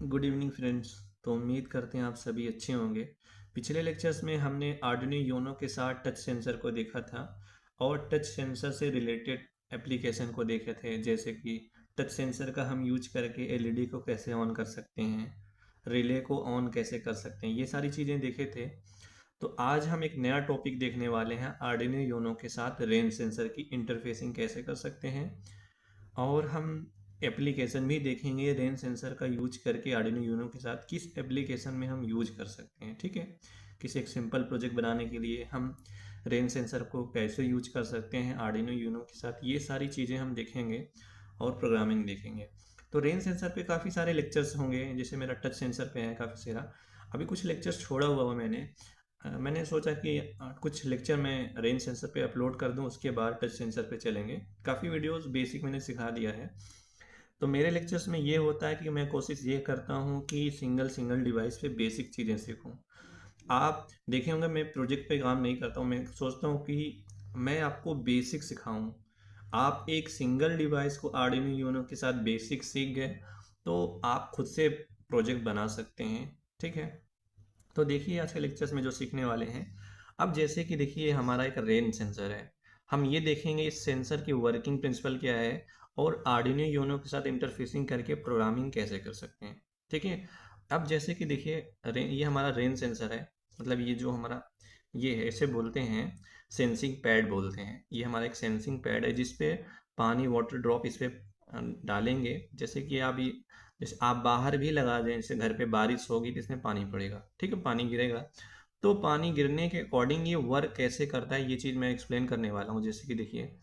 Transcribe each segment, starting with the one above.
Good evening friends. तो उम्मीद करते हैं आप सभी अच्छे होंगे। पिछले लेक्चर्स में हमने आर्डिनो यूनो के साथ टच सेंसर को देखा था और टच सेंसर से रिलेटेड एप्लीकेशन को देखे थे, जैसे कि टच सेंसर का हम यूज करके एलईडी को कैसे ऑन कर सकते हैं, रिले को ऑन कैसे कर सकते हैं, ये सारी चीज़ें देखे थे। तो आज हम एक नया टॉपिक देखने वाले हैं, आर्डिनो यूनो के साथ रेंज सेंसर की इंटरफेसिंग कैसे कर सकते हैं। और हम एप्लीकेशन भी देखेंगे रेन सेंसर का यूज करके आर्डिनो यूनो के साथ किस एप्लीकेशन में हम यूज कर सकते हैं। ठीक है, किसी एक सिंपल प्रोजेक्ट बनाने के लिए हम रेन सेंसर को कैसे यूज कर सकते हैं आर्डिनो यूनो के साथ, ये सारी चीज़ें हम देखेंगे और प्रोग्रामिंग देखेंगे। तो रेन सेंसर पे काफ़ी सारे लेक्चर्स होंगे, जैसे मेरा टच सेंसर पे है काफ़ी सारा। अभी कुछ लेक्चर्स छोड़ा हुआ हुआ मैंने सोचा कि कुछ लेक्चर मैं रेंज सेंसर पे अपलोड कर दूं, उसके बाद टच सेंसर पे चलेंगे। काफ़ी वीडियोस बेसिक मैंने सिखा दिया है। तो मेरे लेक्चर्स में ये होता है कि मैं कोशिश ये करता हूँ कि सिंगल सिंगल डिवाइस पे बेसिक चीज़ें सीखूँ। आप देखे होंगे मैं प्रोजेक्ट पे काम नहीं करता हूँ, मैं सोचता हूँ कि मैं आपको बेसिक सिखाऊँ। आप एक सिंगल डिवाइस को आर्डिनो यूनो के साथ बेसिक सीख गए तो आप खुद से प्रोजेक्ट बना सकते हैं। ठीक है, तो देखिए आज के लेक्चर्स में जो सीखने वाले हैं। अब जैसे कि देखिए हमारा एक रेन सेंसर है, हम ये देखेंगे इस सेंसर की वर्किंग प्रिंसिपल क्या है और आर्डिनो यूनो के साथ इंटरफेसिंग करके प्रोग्रामिंग कैसे कर सकते हैं। ठीक है, अब जैसे कि देखिए ये हमारा रेन सेंसर है, मतलब ये जो हमारा ये है इसे बोलते हैं सेंसिंग पैड बोलते हैं। ये हमारा एक सेंसिंग पैड है जिसपे पानी वाटर ड्रॉप इस पे डालेंगे। जैसे आप बाहर भी लगा दें, जैसे घर पे बारिश होगी तो इसमें पानी पड़ेगा, ठीक है, पानी गिरेगा। तो पानी गिरने के अकॉर्डिंग ये वर्क कैसे करता है, ये चीज़ मैं एक्सप्लेन करने वाला हूँ। जैसे कि देखिए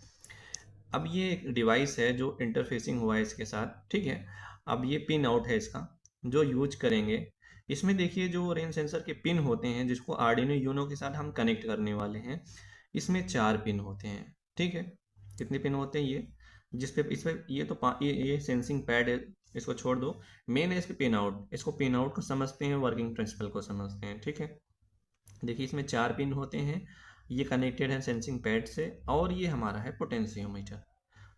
अब ये एक डिवाइस है जो इंटरफेसिंग हुआ है इसके साथ। ठीक है, अब ये पिन आउट है इसका जो यूज करेंगे। इसमें देखिए जो रेन सेंसर के पिन होते हैं जिसको आर्डिनो यूनो के साथ हम कनेक्ट करने वाले हैं, इसमें 4 पिन होते हैं। ठीक है, कितने पिन होते हैं ये, जिसपे इस पे ये तो ये सेंसिंग पैड है, इसको छोड़ दो। मेन है इस पे पिन आउट, इसको पिन आउट को समझते हैं, वर्किंग प्रिंसिपल को समझते हैं। ठीक है, देखिए इसमें 4 पिन होते हैं, ये कनेक्टेड है सेंसिंग पैड से, और ये हमारा है पोटेंशियोमीटर।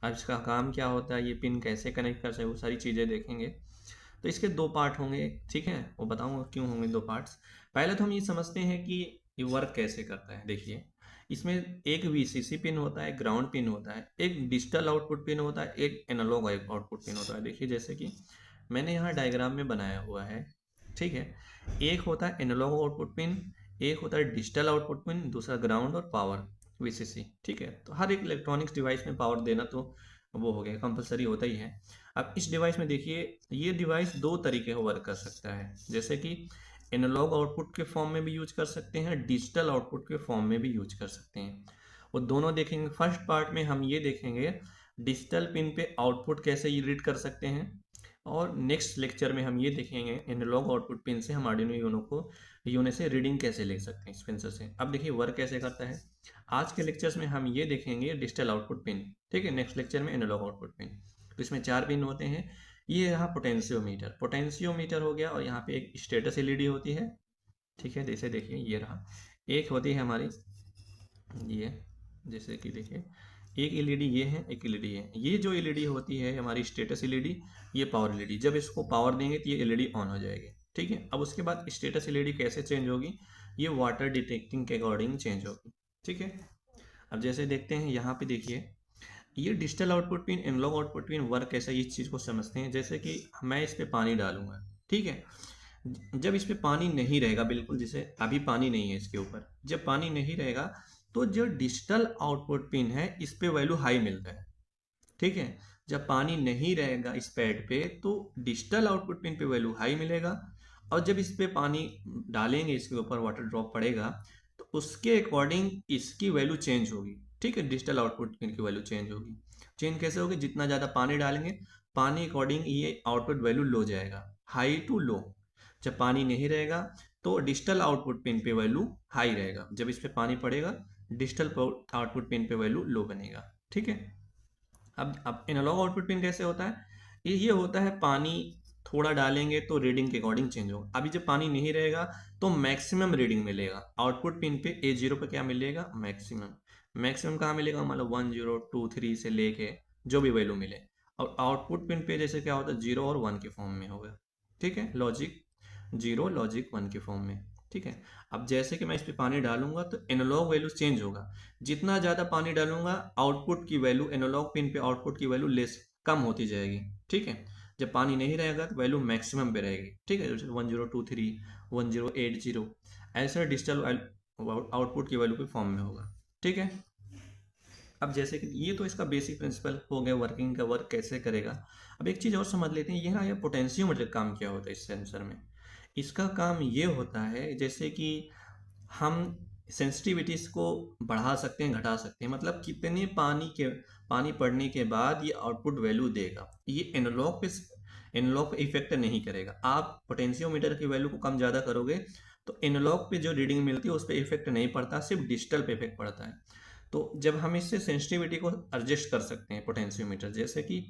अब इसका काम क्या होता है, ये पिन कैसे कनेक्ट कर सकते, वो सारी चीज़ें देखेंगे। तो इसके 2 पार्ट होंगे, ठीक है, वो बताऊंगा क्यों होंगे 2 पार्ट्स। पहले तो हम ये समझते हैं कि ये वर्क कैसे करता है। देखिए इसमें एक वीसीसी पिन होता है, ग्राउंड पिन होता है, एक डिजिटल आउटपुट पिन होता है, एक एनालॉग आउटपुट पिन होता है। देखिए जैसे कि मैंने यहाँ डायग्राम में बनाया हुआ है। ठीक है, एक होता है एनालॉग आउटपुट पिन, एक होता है डिजिटल आउटपुट पिन, दूसरा ग्राउंड और पावर वीसीसी। ठीक है, तो हर एक इलेक्ट्रॉनिक्स डिवाइस में पावर देना तो वो हो गया, कंपलसरी होता ही है। अब इस डिवाइस में देखिए ये डिवाइस 2 तरीके से वर्क कर सकता है, जैसे कि एनालॉग आउटपुट के फॉर्म में भी यूज कर सकते हैं, डिजिटल आउटपुट के फॉर्म में भी यूज कर सकते हैं। वो दोनों देखेंगे। फर्स्ट पार्ट में हम ये देखेंगे डिजिटल पिन पे आउटपुट कैसे रीड कर सकते हैं, और नेक्स्ट लेक्चर में हम ये देखेंगे एनालॉग आउटपुट पिन से हम आर्डिनो यूनो से रीडिंग कैसे ले सकते हैं इस पिन से। अब देखिए वर्क कैसे करता है। आज के लेक्चर्स में हम ये देखेंगे डिजिटल आउटपुट पिन, ठीक है, नेक्स्ट लेक्चर में एनालॉग आउटपुट पिन। तो इसमें 4 पिन होते हैं। ये रहा पोटेंशियोमीटर, पोटेंशियोमीटर हो गया, और यहाँ पे एक स्टेटस एलईडी होती है। ठीक है, जैसे देखिए ये रहा, एक होती है हमारी ये, जैसे कि देखिए एक एलईडी ये है, एक एलईडी है। ये जो एलईडी होती है हमारी स्टेटस एलईडी, ये पावर एलईडी। जब इसको पावर देंगे तो ये एलईडी ऑन हो जाएगी। ठीक है, अब उसके बाद स्टेटस एलईडी कैसे चेंज होगी, ये वाटर डिटेक्टिंग के अकॉर्डिंग चेंज होगी। ठीक है, अब जैसे देखते हैं यहाँ पे देखिए ये digital output pin analog output pin work कैसा है, इस चीज़ को समझते हैं। जैसे कि मैं इस पे पानी डालूंगा, ठीक है, जब इस पे पानी नहीं रहेगा, बिल्कुल जैसे अभी पानी नहीं है इसके ऊपर, जब पानी नहीं रहेगा तो जो डिजिटल आउटपुट पिन है इस पे वैल्यू हाई मिलता है। ठीक है, जब पानी नहीं रहेगा इस पैड पे तो डिजिटल आउटपुट पिन पे वैल्यू हाई मिलेगा, और जब इस पे पानी डालेंगे, इसके ऊपर वाटर ड्रॉप पड़ेगा, तो उसके अकॉर्डिंग इसकी वैल्यू चेंज होगी। ठीक है, डिजिटल आउटपुट पिन की वैल्यू चेंज होगी। चेंज कैसे होगी, जितना ज़्यादा पानी डालेंगे पानी अकॉर्डिंग ये आउटपुट वैल्यू लो जाएगा, हाई टू लो। जब पानी नहीं रहेगा तो डिजिटल आउटपुट पिन पे वैल्यू हाई रहेगा, जब इस पे पानी पड़ेगा डिजिटल आउटपुट पिन पे वैल्यू लो बनेगा। ठीक है, अब एनालॉग आउटपुट पिन कैसे होता है, ये होता है पानी थोड़ा डालेंगे तो रीडिंग के अकॉर्डिंग चेंज होगा। अभी जब पानी नहीं रहेगा तो मैक्सिमम रीडिंग मिलेगा आउटपुट पिन पे, A0 पे क्या मिलेगा, मैक्सिमम। मैक्सिमम कहाँ मिलेगा, मतलब 1 0 2 3 से लेके जो भी वैल्यू मिले। और आउटपुट पिन पे जैसे क्या होता है 0 और 1 के फॉर्म में होगा। ठीक है, लॉजिक 0 लॉजिक 1 के फॉर्म में। ठीक है, अब जैसे कि मैं इस पे पानी डालूंगा तो एनालॉग वैल्यू चेंज होगा। जितना ज़्यादा पानी डालूंगा आउटपुट की वैल्यू, एनालॉग पिन पे आउटपुट की वैल्यू लेस कम होती जाएगी। ठीक है, जब पानी नहीं रहेगा तो वैल्यू मैक्सिमम पे रहेगी। ठीक है, जैसे 1023 1080 ऐसा डिजिटल आउटपुट की वैल्यू के फॉर्म में होगा। ठीक है, अब जैसे कि ये तो इसका बेसिक प्रिंसिपल हो गया वर्किंग का, वर्क कैसे करेगा। अब एक चीज़ और समझ लेते हैं, ये ना ये पोटेंशियोमीटर काम क्या होता है इस सेंसर में। इसका काम ये होता है जैसे कि हम सेंसिटिविटीज को बढ़ा सकते हैं, घटा सकते हैं, मतलब कितने पानी पड़ने के बाद ये आउटपुट वैल्यू देगा। ये एनालॉग पे इफेक्ट नहीं करेगा। आप पोटेंशियोमीटर की वैल्यू को कम ज़्यादा करोगे तो एनालॉग पे जो रीडिंग मिलती है उस पर इफेक्ट नहीं पड़ता, सिर्फ डिजिटल पे इफेक्ट पड़ता है। तो जब हम इससे सेंसिटिविटी को एडजस्ट कर सकते हैं पोटेंशियोमीटर, जैसे कि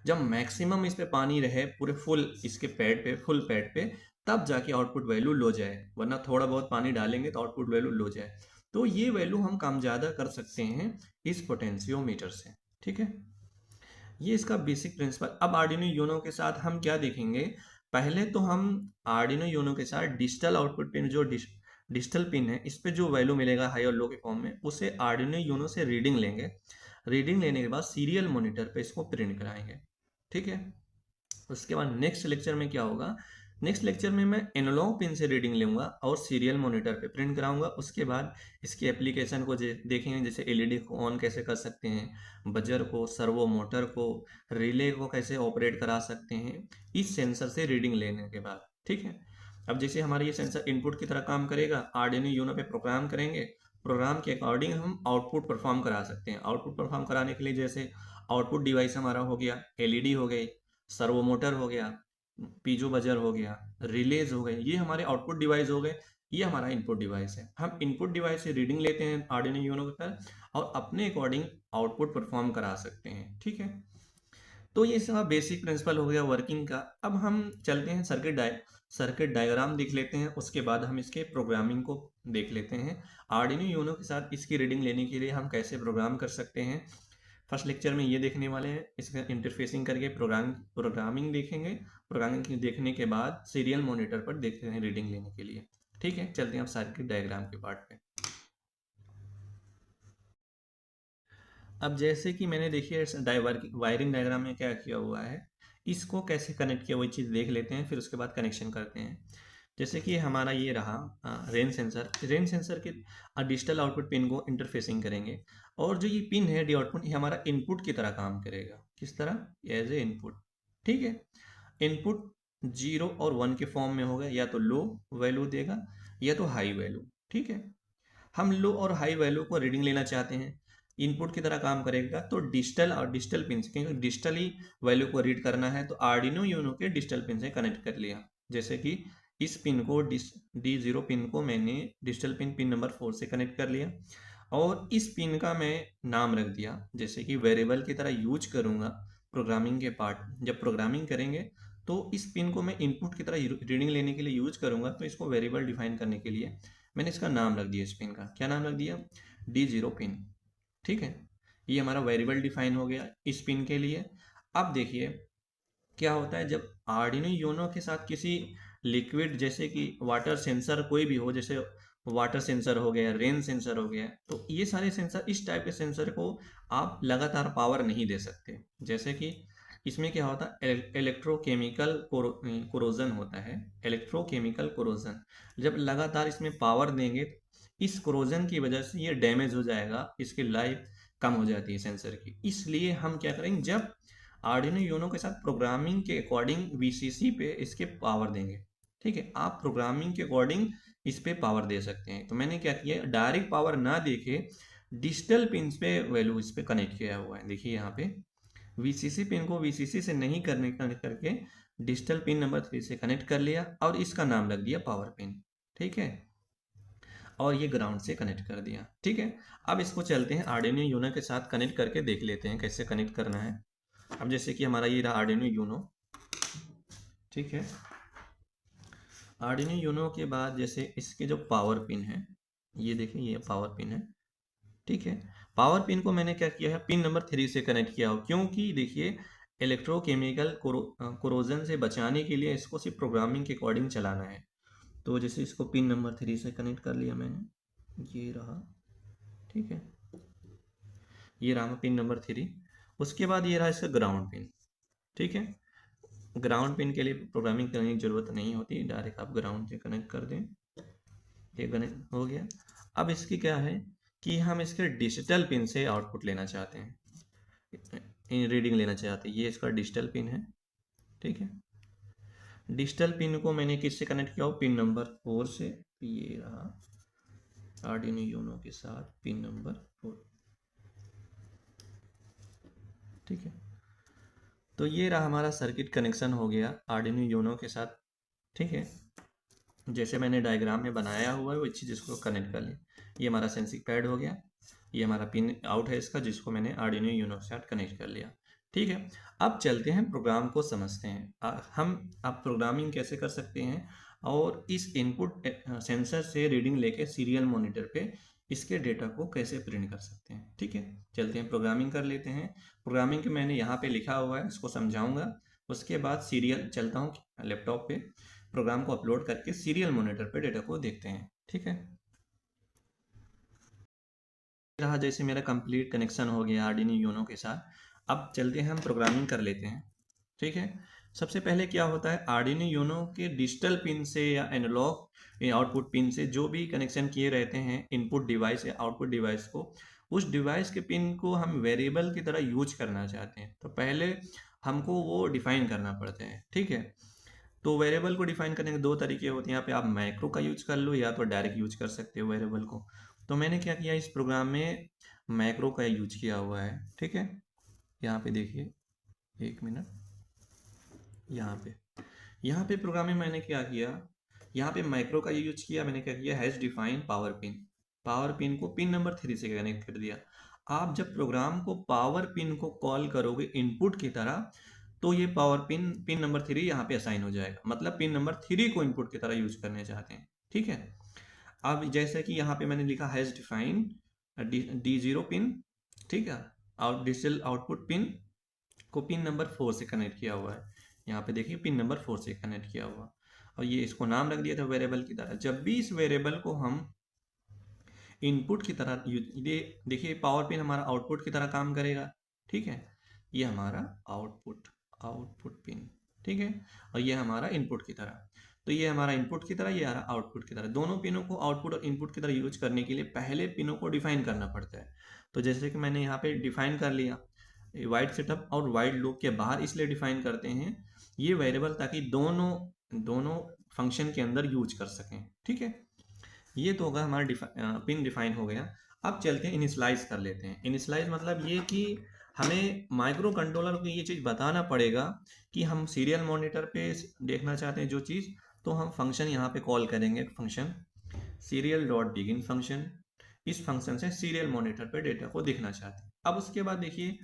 जब मैक्सिमम इस पे पानी रहे पूरे फुल इसके पैड पे, फुल पैड पे, तब जाके आउटपुट वैल्यू लो जाए, वरना थोड़ा बहुत पानी डालेंगे तो आउटपुट वैल्यू लो जाए। तो ये वैल्यू हम कम ज़्यादा कर सकते हैं इस पोटेंशियोमीटर से। ठीक है, ये इसका बेसिक प्रिंसिपल। अब आर्डिनो यूनो के साथ हम क्या देखेंगे, पहले तो हम आर्डिनो यूनो के साथ डिजिटल आउटपुट पिन, जो डिजिटल पिन है, इस पे जो वैल्यू मिलेगा हाई और लो के फॉर्म में, उसे आर्डिनो यूनो से रीडिंग लेंगे। रीडिंग लेने के बाद सीरियल मॉनिटर पे इसको प्रिंट कराएंगे। ठीक है, उसके बाद नेक्स्ट लेक्चर में क्या होगा, नेक्स्ट लेक्चर में मैं एनालॉग पिन से रीडिंग लूंगा और सीरियल मॉनिटर पे प्रिंट कराऊंगा। उसके बाद इसकी एप्लीकेशन को देखेंगे, जैसे एलईडी को ऑन कैसे कर सकते हैं, बजर को, सर्वो मोटर को, रिले को कैसे ऑपरेट करा सकते हैं इस सेंसर से रीडिंग लेने के बाद। ठीक है, अब जैसे हमारा ये सेंसर इनपुट की तरह काम करेगा, आर्डिनो यूनो पे प्रोग्राम करेंगे, प्रोग्राम के अकॉर्डिंग हम आउटपुट परफॉर्म करा सकते हैं। आउटपुट परफॉर्म कराने के लिए जैसे आउटपुट डिवाइस हमारा हो गया एलईडी हो गई, सर्वो मोटर हो गया, पीजो बजर हो गया, रिलेज हो गए, ये हमारे आउटपुट डिवाइस हो गए। ये हमारा इनपुट डिवाइस है। हम इनपुट डिवाइस से रीडिंग लेते हैं आर्डिनो यूनो पर और अपने अकॉर्डिंग आउटपुट परफॉर्म करा सकते हैं। ठीक है, तो ये इसका बेसिक प्रिंसिपल हो गया वर्किंग का। अब हम चलते हैं सर्किट डायग्राम देख लेते हैं, उसके बाद हम इसके प्रोग्रामिंग को देख लेते हैं। आर्डिनो यूनो के साथ इसकी रीडिंग लेने के लिए हम कैसे प्रोग्राम कर सकते हैं, फर्स्ट लेक्चर में ये देखने वाले हैं। इसका इंटरफेसिंग करके प्रोग्रामिंग देखेंगे। प्रोग्रामिंग देखने के बाद सीरियल मॉनिटर पर देखते हैं रीडिंग लेने के लिए। ठीक है, चलते हैं अब सर्किट डायग्राम के पार्ट पे। अब जैसे कि मैंने देखिए वायरिंग डायग्राम में क्या किया हुआ है, इसको कैसे कनेक्ट किया वही चीज़ देख लेते हैं, फिर उसके बाद कनेक्शन करते हैं। जैसे कि हमारा ये रहा रेन सेंसर के डिजिटल आउटपुट पिन को इंटरफेसिंग करेंगे। और जो ये पिन है डी आउटपुट, ये हमारा इनपुट की तरह काम करेगा। किस तरह, एज ए इनपुट। ठीक है, इनपुट 0 और 1 के फॉर्म में होगा, या तो लो वैल्यू देगा या तो हाई वैल्यू। ठीक है, हम लो और हाई वैल्यू को रीडिंग लेना चाहते हैं, इनपुट की तरह काम करेगा तो डिजिटल और डिजिटल पिन से, क्योंकि डिजिटल ही वैल्यू को रीड करना है, तो आर्डिनो यूनो के डिजिटल पिन से कनेक्ट कर लिया। जैसे कि इस पिन को D0 पिन को मैंने डिजिटल पिन पिन नंबर 4 से कनेक्ट कर लिया और इस पिन का मैं नाम रख दिया, जैसे कि वेरिएबल की तरह यूज करूंगा प्रोग्रामिंग के पार्ट। जब प्रोग्रामिंग करेंगे तो इस पिन को मैं इनपुट की तरह रीडिंग लेने के लिए यूज करूंगा, तो इसको वेरिएबल डिफाइन करने के लिए मैंने इसका नाम रख दिया। इस पिन का क्या नाम रख दिया, D0 पिन। ठीक है, ये हमारा वेरिएबल डिफाइन हो गया इस पिन के लिए। अब देखिए क्या होता है, जब आर्डिनो यूनो के साथ किसी लिक्विड, जैसे कि वाटर सेंसर कोई भी हो, जैसे वाटर सेंसर हो गया, रेन सेंसर हो गया, तो ये सारे सेंसर, इस टाइप के सेंसर को आप लगातार पावर नहीं दे सकते। जैसे कि इसमें क्या होता है, इलेक्ट्रोकेमिकल कोरोजन होता है, इलेक्ट्रोकेमिकल कोरोजन। जब लगातार इसमें पावर देंगे, इस कोरोजन की वजह से ये डैमेज हो जाएगा, इसकी लाइफ कम हो जाती है सेंसर की। इसलिए हम क्या करेंगे, जब आर्डिनो यूनो के साथ प्रोग्रामिंग के अकॉर्डिंग वीसीसी पे इसके पावर देंगे। ठीक है, आप प्रोग्रामिंग के अकॉर्डिंग इस पे पावर दे सकते हैं। तो मैंने क्या किया, डायरेक्ट पावर ना देके डिजिटल पिन पे वैल्यू इस पे कनेक्ट किया हुआ है। देखिए यहाँ पे वीसीसी पिन को वीसीसी से नहीं कनेक्ट करके डिजिटल पिन नंबर 3 से कनेक्ट कर लिया और इसका नाम रख दिया पावर पिन। ठीक है, और ये ग्राउंड से कनेक्ट कर दिया। ठीक है, अब इसको चलते हैं आर्डिनो यूनो के साथ कनेक्ट करके देख लेते हैं कैसे कनेक्ट करना है। अब जैसे कि हमारा ये रहा आर्डिनो यूनो। ठीक है, आर्डिनो यूनो के बाद जैसे इसके जो पावर पिन है, ये देखिए ये पावर पिन है। ठीक है, पावर पिन को मैंने क्या किया है, पिन नंबर 3 से कनेक्ट किया हो, क्योंकि देखिए इलेक्ट्रोकेमिकल कोरोजन से बचाने के लिए इसको सिर्फ प्रोग्रामिंग के अकॉर्डिंग चलाना है। तो जैसे इसको पिन नंबर 3 से कनेक्ट कर लिया मैंने, ये रहा, ठीक है, ये रहा पिन नंबर 3। उसके बाद ये रहा इसका ग्राउंड पिन, ठीक है। ग्राउंड पिन के लिए प्रोग्रामिंग करने की ज़रूरत नहीं होती, डायरेक्ट आप ग्राउंड से कनेक्ट कर दें, ये कनेक्ट हो गया। अब इसकी क्या है कि हम इसके डिजिटल पिन से आउटपुट लेना चाहते हैं, रीडिंग लेना चाहते हैं। ये इसका डिजिटल पिन है, ठीक है। डिजिटल पिन को मैंने किससे कनेक्ट किया हो, पिन नंबर 4 से। ये रहा आर्डिनो यूनो के साथ पिन नंबर 4, ठीक है। तो ये रहा हमारा सर्किट कनेक्शन हो गया आर्डिनो यूनो के साथ, ठीक है। जैसे मैंने डायग्राम में बनाया हुआ है वो चीज़ इसको कनेक्ट कर ली। ये हमारा सेंसिंग पैड हो गया, ये हमारा पिन आउट है इसका, जिसको मैंने आर्डिनो यूनो के साथ कनेक्ट कर लिया, ठीक है। अब चलते हैं प्रोग्राम को समझते हैं। हम अब प्रोग्रामिंग कैसे कर सकते हैं और इस इनपुट सेंसर से रीडिंग लेके सीरियल मॉनिटर पे इसके डेटा को कैसे प्रिंट कर सकते हैं, ठीक है। चलते हैं प्रोग्रामिंग कर लेते हैं। प्रोग्रामिंग के मैंने यहाँ पे लिखा हुआ है, इसको समझाऊंगा। उसके बाद सीरियल चलता हूँ लैपटॉप पे, प्रोग्राम को अपलोड करके सीरियल मॉनिटर पे डेटा को देखते हैं, ठीक है। रहा जैसे मेरा कंप्लीट कनेक्शन हो गया आर्डिनो यूनो के साथ। अब चलते हैं हम प्रोग्रामिंग कर लेते हैं, ठीक है। सबसे पहले क्या होता है, आर्डिनो यूनो के डिजिटल पिन से या एनालॉग आउटपुट पिन से जो भी कनेक्शन किए रहते हैं इनपुट डिवाइस या आउटपुट डिवाइस को, उस डिवाइस के पिन को हम वेरिएबल की तरह यूज करना चाहते हैं, तो पहले हमको वो डिफाइन करना पड़ता है, ठीक है। तो वेरिएबल को डिफाइन करने के दो तरीके होते हैं, यहाँ पे आप मैक्रो का यूज कर लो या तो डायरेक्ट यूज कर सकते हो वेरिएबल को। तो मैंने क्या किया, इस प्रोग्राम में मैक्रो का यूज किया हुआ है, ठीक है। यहाँ पे देखिए, एक मिनट, यहाँ पे प्रोग्राम में मैंने क्या किया, यहाँ पे मैक्रो का यूज किया। मैंने क्या किया, हैज डिफाइन पावर पिन को पिन नंबर 3 से कनेक्ट कर दिया। आप जब प्रोग्राम को पावर पिन को कॉल करोगे इनपुट की तरह, तो ये पावर पिन नंबर 3 यहाँ पे असाइन हो जाएगा, मतलब पिन नंबर 3 को इनपुट की तरह यूज करने चाहते हैं, ठीक है। अब जैसे कि यहाँ पे मैंने लिखा हैज डिफाइन D0 पिन, ठीक है, डिजिटल आउटपुट पिन को पिन नंबर 4 से कनेक्ट किया हुआ है। यहाँ पे देखिए पिन नंबर 4 से कनेक्ट किया हुआ, और ये इसको नाम रख दिया था वेरिएबल की तरह। जब भी इस वेरिएबल को हम इनपुट की तरह, ये देखिए पावर पिन हमारा आउटपुट की तरह काम करेगा, ठीक है। ये हमारा आउटपुट पिन, ठीक है, और ये हमारा इनपुट की तरह। तो ये हमारा इनपुट की तरह, ये हमारा आउटपुट की तरह। दोनों पिनों को आउटपुट और इनपुट की तरह यूज करने के लिए पहले पिनों को डिफाइन करना पड़ता है। तो जैसे कि मैंने यहाँ पे डिफाइन कर लिया, वाइड सेटअप और वाइड लूप के बाहर इसलिए डिफाइन करते हैं ये वेरिएबल, ताकि दोनों फंक्शन के अंदर यूज कर सकें, ठीक है। ये तो होगा हमारा पिन डिफाइन हो गया। अब चलते हैं इनिशलाइज कर लेते हैं। इनिशलाइज मतलब ये कि हमें माइक्रो कंट्रोलर को ये चीज़ बताना पड़ेगा कि हम सीरियल मॉनिटर पे देखना चाहते हैं जो चीज़, तो हम फंक्शन यहाँ पे कॉल करेंगे, function serial dot begin function. इस फंक्शन से सीरियल मॉनिटर पे डेटा को देखना चाहते हैं। अब उसके बाद देखिए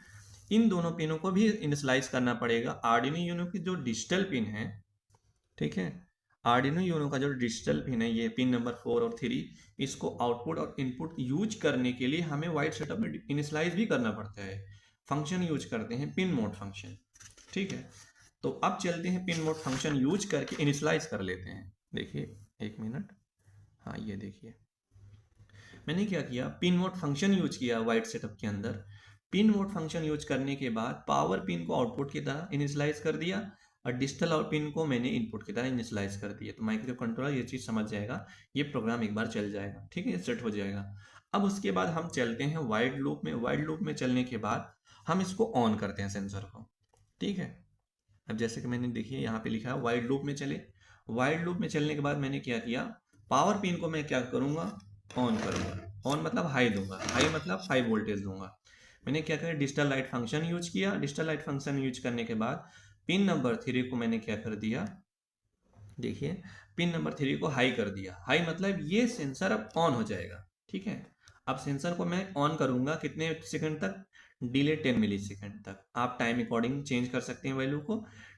इन दोनों पिनों को भी इनिशलाइज करना पड़ेगा। आर्डिनो यूनो की जो डिजिटल पिन है, ठीक है, आर्डिनो यूनो का जो डिजिटल पिन है, ये पिन नंबर 4 और 3, इसको आउटपुट और इनपुट यूज करने के लिए हमें वाइड सेटअप में इनिशलाइज भी करना पड़ता है। फंक्शन यूज करते हैं पिन मोड फंक्शन, ठीक है। तो अब चलते हैं पिन मोड फंक्शन यूज करके इनिशलाइज कर लेते हैं। देखिए एक मिनट, हाँ ये देखिए मैंने क्या किया, पिन मोड फंक्शन यूज किया वाइड सेटअप के अंदर। पिन मोड फंक्शन यूज करने के बाद पावर पिन को आउटपुट की तरह इनिशलाइज कर दिया और डिजिटल आउट पिन को मैंने इनपुट की तरह इनिशलाइज कर दिया। तो माइक्रो कंट्रोलर ये चीज़ समझ जाएगा, ये प्रोग्राम एक बार चल जाएगा, ठीक है, सेट हो जाएगा। अब उसके बाद हम चलते हैं वाइड लूप में। वाइड लूप में चलने के बाद हम इसको ऑन करते हैं सेंसर को, ठीक है। अब जैसे कि मैंने देखिए यहाँ पे लिखा है वाइड लूप में चले। वाइड लूप में चलने के बाद मैंने क्या किया, पावर पिन को मैं क्या करूँगा, ऑन करूँगा। ऑन मतलब हाई दूंगा, हाई मतलब 5 वोल्टेज दूंगा। मैंने क्या किया, डिजिटल लाइट फंक्शन यूज किया। डिजिटल लाइट फंक्शन यूज करने के बाद पिन नंबर 3 को मैंने क्या कर दिया, देखिए पिन नंबर 3 को हाई कर दिया। हाई मतलब ये सेंसर अब ऑन हो जाएगा, ठीक है। अब सेंसर को मैं ऑन करूंगा कितने सेकंड तक, डिले 10 मिली सेकंड तक। आप टाइम अकॉर्डिंग चेंज कर सकते हैं वैल्यू को।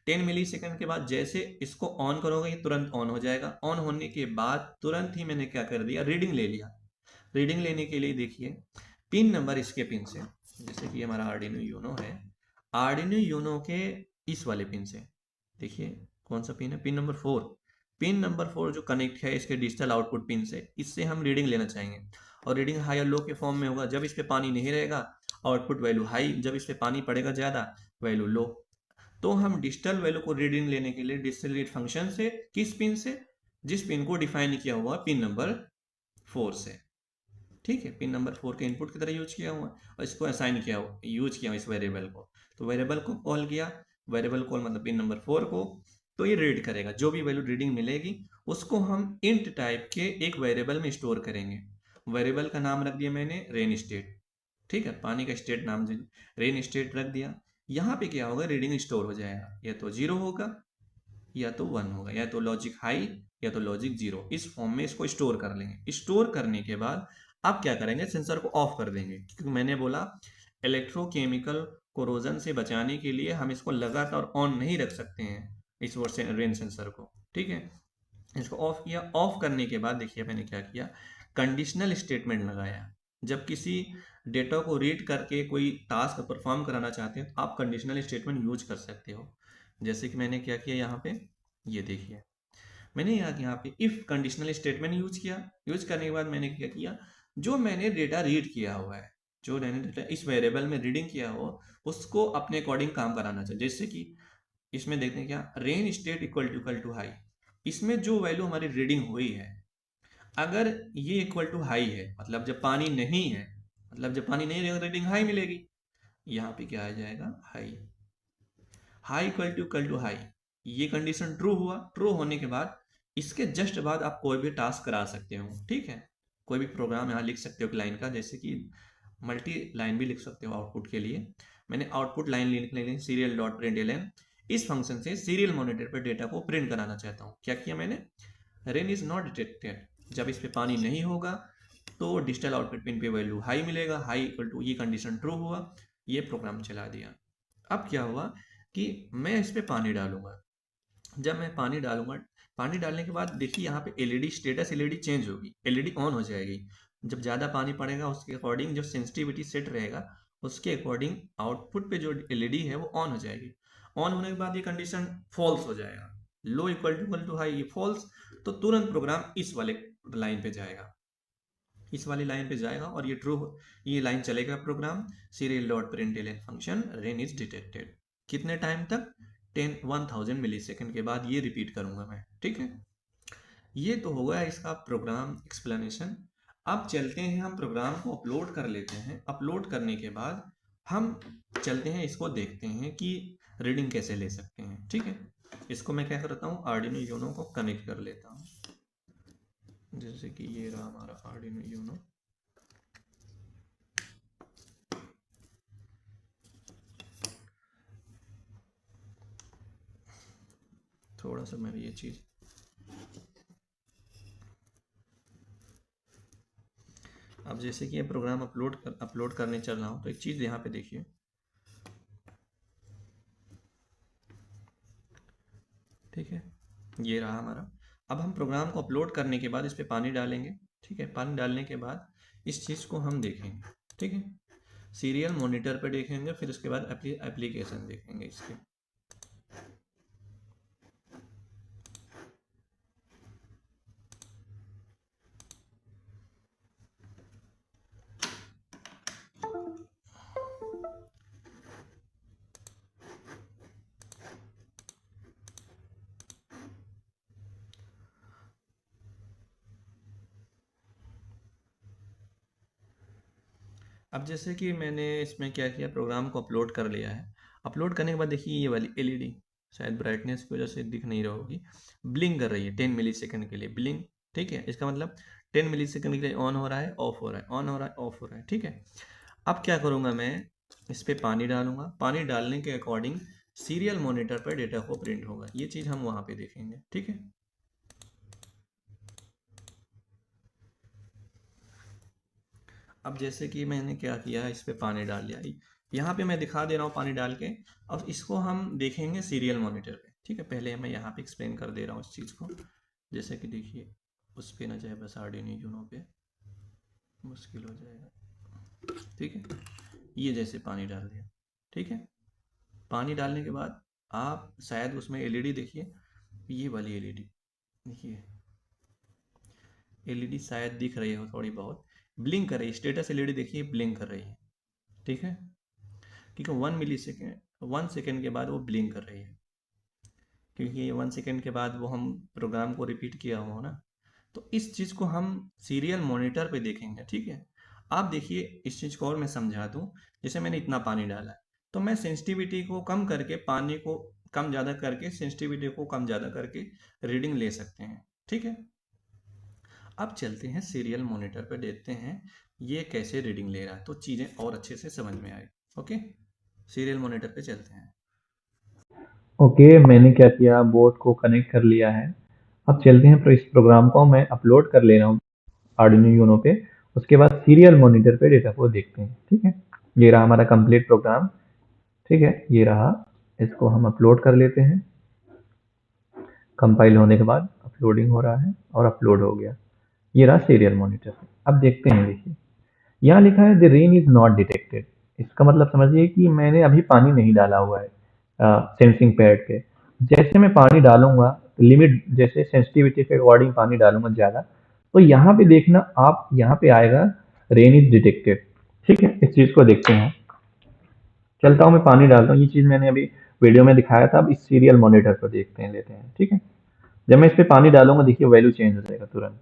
10 मिली सेकंड के बाद जैसे इसको ऑन करोगे ये तुरंत ऑन हो जाएगा। ऑन होने के बाद तुरंत ही मैंने क्या कर दिया, रीडिंग ले लिया। रीडिंग लेने के लिए देखिए पिन नंबर इसके पिन से, जैसे कि हमारा आर्डिनो यूनो है, आर्डिनो यूनो के इस वाले पिन से, देखिए कौन सा पिन है, पिन नंबर 4। पिन नंबर 4 जो कनेक्ट है इसके डिजिटल आउटपुट पिन से, इससे हम रीडिंग लेना चाहेंगे। और रीडिंग हाई और लो के फॉर्म में होगा। जब इस पे पानी नहीं रहेगा आउटपुट वैल्यू हाई, जब इस पे पानी पड़ेगा ज़्यादा वैल्यू लो। तो हम डिजिटल वैल्यू को रीडिंग लेने के लिए डिजिटल रीड फंक्शन से, किस पिन से, जिस पिन को डिफाइन किया हुआ पिन नंबर 4 से। ठीक है, पिन नंबर 4 के इनपुट की तरह यूज किया हुआ और इसको असाइन किया हुआ, यूज किया इस वेरिएबल को। तो वेरिएबल को कॉल किया, वेरिएबल कॉल मतलब पिन नंबर 4 को। तो ये रीड करेगा, जो भी वैल्यू रीडिंग मिलेगी उसको हम इंट टाइप के एक वेरिएबल में स्टोर करेंगे। वेरिएबल का नाम रख दिया मैंने रेन स्टेट। ठीक है, पानी का स्टेट नाम रेन स्टेट रख दिया। यहाँ पे क्या होगा, रीडिंग स्टोर हो जाएगा, या तो 0 होगा या तो 1 होगा, या तो लॉजिक हाई या तो लॉजिक 0। इस फॉर्म में इसको स्टोर कर लेंगे। स्टोर करने के बाद आप क्या करेंगे, सेंसर को ऑफ कर देंगे, क्योंकि मैंने बोला इलेक्ट्रोकेमिकल कोरोजन से बचाने के लिए हम इसको लगातार ऑन नहीं रख सकते हैं, इस रेन सेंसर को। ठीक है, इसको ऑफ किया। ऑफ करने के बाद देखिए मैंने क्या किया, कंडीशनल स्टेटमेंट लगाया। जब किसी डेटा को रीड करके कोई टास्क परफॉर्म कराना चाहते हैं, आप कंडीशनल स्टेटमेंट यूज कर सकते हो। जैसे कि मैंने क्या किया यहाँ पे, ये देखिए मैंने यहाँ पे इफ कंडीशनल स्टेटमेंट यूज किया। यूज करने के बाद मैंने क्या किया, जो मैंने डेटा रीड किया हुआ है, जो मैंने डेटा इस वेरिएबल में रीडिंग किया हो, उसको अपने अकॉर्डिंग काम कराना चाहिए। जैसे कि इसमें देखते हैं क्या, rain state equal to high. इसमें जो वैल्यू हमारी रीडिंग हुई है, अगर ये इक्वल टू हाई है, मतलब जब पानी नहीं है, मतलब जब पानी नहीं रहेगा रीडिंग हाई मिलेगी। यहाँ पे क्या आ जाएगा, high. High equal to high, ये कंडीशन ट्रू हुआ। ट्रू होने के बाद इसके जस्ट बाद आप कोई भी टास्क करा सकते हो। ठीक है, कोई भी प्रोग्राम यहाँ लिख सकते हो लाइन का, जैसे कि मल्टी लाइन भी लिख सकते हो आउटपुट के लिए। मैंने आउटपुट लाइन लिखने के लिए सीरियल डॉट प्रिंट इस फंक्शन से सीरियल मॉनिटर पर डेटा को प्रिंट कराना चाहता हूँ। क्या किया मैंने, रेन इज नॉट डिटेक्टेड, जब इस पे पानी नहीं होगा तो डिजिटल आउटपुट पिन पे वैल्यू हाई मिलेगा। हाई इक्वल टू, ये कंडीशन ट्रू हुआ, ये प्रोग्राम चला दिया। अब क्या हुआ कि मैं इस पे पानी डालूंगा। जब मैं पानी डालूंगा, पानी डालने के बाद देखिए यहाँ पे एलईडी स्टेटस, एलईडी चेंज होगी, एलईडी ऑन हो जाएगी। जब ज़्यादा पानी पड़ेगा उसके अकॉर्डिंग जो सेंसिटिविटी सेट रहेगा उसके अकॉर्डिंग आउटपुट पे जो एलईडी है वो ऑन हो जाएगी। ऑन होने के बाद ये कंडीशन फॉल्स हो जाएगा, लो इक्वल टू हाई, ये फॉल्स। तो तुरंत प्रोग्राम इस वाले लाइन पे जाएगा, इस वाली लाइन पे जाएगा और ये ट्रू, ये लाइन चलेगा program serial dot println function rain is detected. कितने टाइम तक, 1000 मिली सेकेंड के बाद ये रिपीट करूंगा मैं। ठीक है, ये तो हो गया इसका प्रोग्राम एक्सप्लेनेशन। अब चलते हैं, हम प्रोग्राम को अपलोड कर लेते हैं। अपलोड करने के बाद हम चलते हैं, इसको देखते हैं कि रीडिंग कैसे ले सकते हैं। ठीक है, इसको मैं क्या करता हूँ, आर्डिनो यूनो को कनेक्ट कर लेता हूँ। जैसे कि ये रहा हमारा आर्डिनो यूनो। थोड़ा सा मैं ये चीज़, अब जैसे कि ये प्रोग्राम अपलोड करने चल रहा हूँ, तो एक चीज़ यहाँ पे देखिए, ठीक है, ये रहा हमारा। अब हम प्रोग्राम को अपलोड करने के बाद इस पर पानी डालेंगे। ठीक है, पानी डालने के बाद इस चीज़ को हम देखेंगे। ठीक है, सीरियल मॉनिटर पे देखेंगे, फिर उसके बाद एप्लीकेशन देखेंगे इसके। अब जैसे कि मैंने इसमें क्या किया, प्रोग्राम को अपलोड कर लिया है। अपलोड करने के बाद देखिए ये वाली एलईडी शायद ब्राइटनेस की वजह से दिख नहीं रही होगी, ब्लिंक कर रही है 10 मिली सेकेंड के लिए ब्लिंक। ठीक है, इसका मतलब 10 मिली सेकेंड के लिए ऑन हो रहा है, ऑफ हो रहा है, ऑन हो रहा है, ऑफ हो रहा है। ठीक है, अब क्या करूँगा मैं, इस पर पानी डालूंगा। पानी डालने के अकॉर्डिंग सीरियल मॉनिटर पर डेटा को प्रिंट होगा। ये चीज़ हम वहाँ पे देखेंगे। ठीक है, अब जैसे कि मैंने क्या किया है, इस पे पानी डाल लिया, यहाँ पे मैं दिखा दे रहा हूँ पानी डाल के। अब इसको हम देखेंगे सीरियल मॉनिटर पे। ठीक है, पहले मैं यहाँ पे एक्सप्लेन कर दे रहा हूँ इस चीज़ को। जैसे कि देखिए उस पे ना जाए, बस आर्डिनो यूनो पे मुश्किल हो जाएगा। ठीक है, ये जैसे पानी डाल दिया। ठीक है, पानी डालने के बाद आप शायद उसमें एलईडी देखिए, ये वाली एलईडी देखिए, एलईडी शायद दिख रही हो थोड़ी बहुत, ब्लिंक कर रही है, स्टेटस एलईडी देखिए ब्लिंक कर रही है, ठीक है, क्योंकि 1 सेकेंड के बाद वो ब्लिंक कर रही है, क्योंकि 1 सेकेंड के बाद वो हम प्रोग्राम को रिपीट किया हो ना। तो इस चीज़ को हम सीरियल मॉनिटर पे देखेंगे, ठीक है। आप देखिए इस चीज़ को और मैं समझा दूँ, जैसे मैंने इतना पानी डाला है, तो मैं सेंसिटिविटी को कम करके, पानी को कम ज़्यादा करके, सेंसिटिविटी को कम ज़्यादा करके रीडिंग ले सकते हैं, ठीक है। अब चलते हैं सीरियल मॉनिटर पे, देखते हैं ये कैसे रीडिंग ले रहा है, तो चीज़ें और अच्छे से समझ में आए। ओके, सीरियल मॉनिटर पे चलते हैं। ओके, मैंने क्या किया, बोर्ड को कनेक्ट कर लिया है। अब चलते हैं, इस प्रोग्राम को मैं अपलोड कर ले रहा हूँ आर्डिनो यूनो पे। उसके बाद सीरियल मॉनिटर पे डेटा को देखते हैं, ठीक है। ये रहा हमारा कंप्लीट प्रोग्राम, ठीक है, ये रहा। इसको हम अपलोड कर लेते हैं। कंपाइल होने के बाद अपलोडिंग हो रहा है और अपलोड हो गया। ये रहा सीरियल मॉनिटर। अब देखते हैं, देखिए यहाँ लिखा है the rain is not detected. इसका मतलब समझिए कि मैंने अभी पानी नहीं डाला हुआ है सेंसिंग पैड पे। जैसे मैं पानी डालूंगा, लिमिट जैसे सेंसिटिविटी के अकॉर्डिंग पानी डालूंगा ज़्यादा, तो यहाँ पे देखना आप, यहाँ पे आएगा रेन इज डिटेक्टेड, ठीक है। इस चीज़ को देखते हैं। चलता हूँ, मैं पानी डालता हूँ। ये चीज़ मैंने अभी वीडियो में दिखाया था। अब इस सीरियल मॉनिटर पर देखते हैं, लेते हैं, ठीक है। जब मैं इस पे पानी डालूंगा, देखिए वैल्यू चेंज हो जाएगा तुरंत।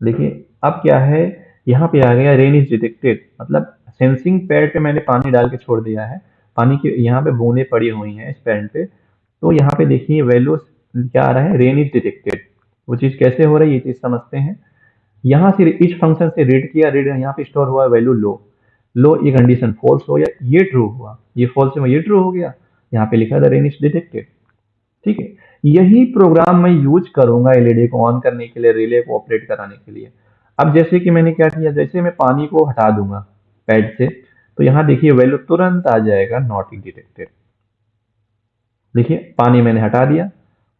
देखिए अब क्या है, यहाँ पे आ गया रेन इज डिटेक्टेड, मतलब सेंसिंग पैड पे मैंने पानी डाल के छोड़ दिया है। पानी की यहाँ पे बूंदें पड़ी हुई हैं इस पैड पे। तो यहाँ पे देखिए वैल्यू क्या आ रहा है, रेन इज डिटेक्टेड। वो चीज़ कैसे हो रही है, ये चीज़ समझते हैं। यहाँ से इस फंक्शन से रीड किया, रीड यहाँ पे स्टोर हुआ वैल्यू लो। लो ये कंडीशन फॉल्स हो, या ये ट्रू हुआ, ये फॉल्स है, ये ट्रू हो गया। यहाँ पे लिखा था रेन इज डिटेक्टेड, ठीक है। यही प्रोग्राम मैं यूज करूंगा एलईडी को ऑन करने के लिए, रिले को ऑपरेट कराने के लिए। अब जैसे कि मैंने क्या किया, जैसे मैं पानी को हटा दूंगा पैड से, तो यहाँ देखिए वैल्यू तुरंत आ जाएगा नॉट डिटेक्टेड। देखिए पानी मैंने हटा दिया,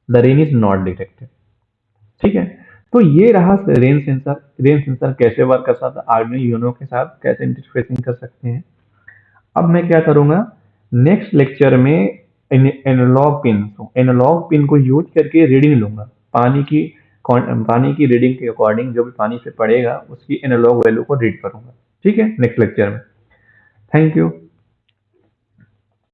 the rain is not detected, ठीक है। तो ये रहा रेन सेंसर। रेन सेंसर कैसे वर्क कर सकता है, आर्डिनो यूनो के साथ कैसे इंटरफेसिंग कर सकते हैं। अब मैं क्या करूंगा, नेक्स्ट लेक्चर में एनालॉग पिन को यूज करके रीडिंग लूंगा। पानी की पानी की रीडिंग के अकॉर्डिंग जो भी पानी से पड़ेगा उसकी एनालॉग वैल्यू को रीड करूंगा, ठीक है, नेक्स्ट लेक्चर में। Thank you.